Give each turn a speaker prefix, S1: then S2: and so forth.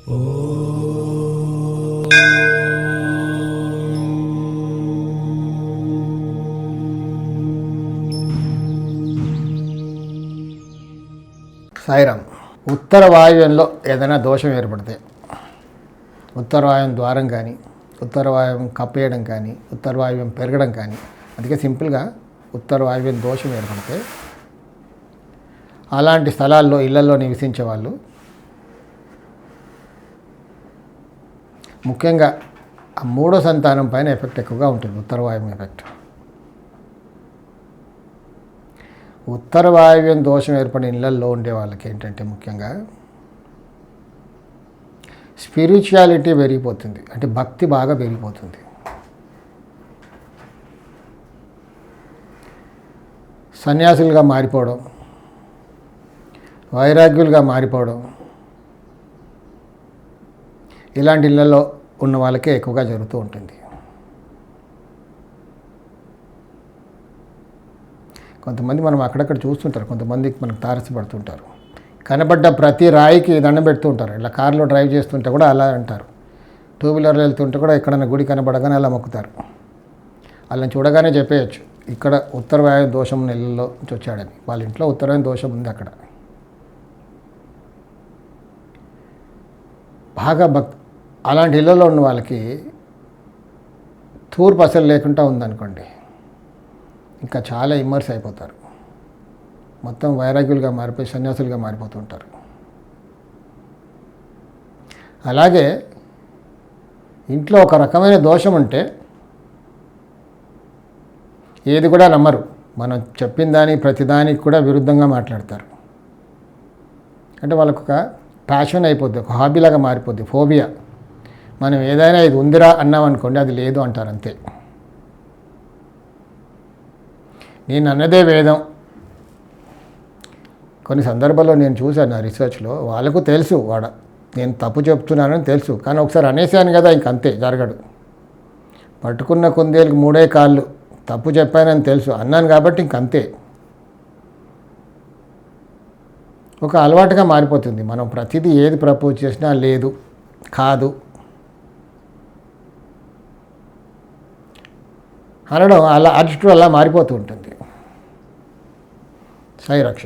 S1: సాయిరామ్. ఉత్తర వాయువ్యంలో ఏదైనా దోషం ఏర్పడితే, ఉత్తర వాయువ్యం ద్వారం కానీ, ఉత్తర వాయువ్యం కప్పేయడం కానీ, ఉత్తర వాయువ్యం పెరగడం కానీ, అందుకే సింపుల్గా ఉత్తర వాయువ్యం దోషం ఏర్పడితే అలాంటి స్థలాల్లో ఇళ్లలో నివసించే వాళ్ళు ముఖ్యంగా ఆ మూడో సంతానం పైన ఎఫెక్ట్ ఎక్కువగా ఉంటుంది. ఉత్తర వాయువ్యం ఎఫెక్ట్. ఉత్తర వాయువ్యం దోషం ఏర్పడిన ఇళ్లల్లో ఉండే వాళ్ళకి ఏంటంటే ముఖ్యంగా స్పిరిచువాలిటీ పెరిగిపోతుంది, అంటే భక్తి బాగా పెరిగిపోతుంది. సన్యాసులుగా మారిపోవడం, వైరాగ్యులుగా మారిపోవడం, ఇలాంటి ఇళ్లలో ఉన్న వాళ్ళకే ఎక్కువగా జరుగుతూ ఉంటుంది. కొంతమంది మనం అక్కడక్కడ చూస్తుంటారు, కొంతమంది మనకు తారసపడుతుంటారు. కనబడ్డ ప్రతి రాయికి దండం పెడుతూ ఉంటారు. ఇలా కారులో డ్రైవ్ చేస్తుంటే కూడా అలా అంటారు. టూ వీలర్లో వెళ్తుంటే కూడా ఎక్కడైనా గుడి కనబడగానే అలా మొక్కుతారు. వాళ్ళని చూడగానే చెప్పేయచ్చు, ఇక్కడ ఉత్తర వాయు దోషం నెలలో నుంచి వచ్చాడని. వాళ్ళ ఇంట్లో ఉత్తర దోషం ఉంది. అక్కడ బాగా అలాంటి ఇళ్లలో ఉన్న వాళ్ళకి తూర్పు అసలు లేకుండా ఉందనుకోండి, ఇంకా చాలా ఇమ్మర్స్ అయిపోతారు. మొత్తం వైరాగ్యులుగా మారిపోయి సన్యాసులుగా మారిపోతుంటారు. అలాగే ఇంట్లో ఒక రకమైన దోషం ఉంటే ఏది కూడా నమ్మరు. మనం చెప్పిన దానికి ప్రతిదానికి కూడా విరుద్ధంగా మాట్లాడతారు. అంటే వాళ్ళకు ఒక ప్యాషన్ అయిపోద్ది, ఒక హాబీలాగా మారిపోద్ది, ఫోబియా. మనం ఏదైనా ఇది ఉందిరా అన్నామనుకోండి, అది లేదు అంటారు అంతే. నేను అన్నదే వేదం. కొన్ని సందర్భాల్లో నేను చూశాను నా రీసెర్చ్లో, వాళ్ళకు తెలుసు నేను తప్పు చెప్తున్నానని తెలుసు, కానీ ఒకసారి అనేసాను కదా ఇంకంతే, జరగడు. పట్టుకున్న కుందేలకు మూడే కాళ్ళు, తప్పు చెప్పానని తెలుసు, అన్నాను కాబట్టి ఇంకంతే. ఒక అలవాటుగా మారిపోతుంది. మనం ప్రతిదీ ఏది ప్రపోజ్ చేసినా లేదు, కాదు అనడం, అలా అటు అలా మారిపోతూ ఉంటుంది. సాయి రక్ష.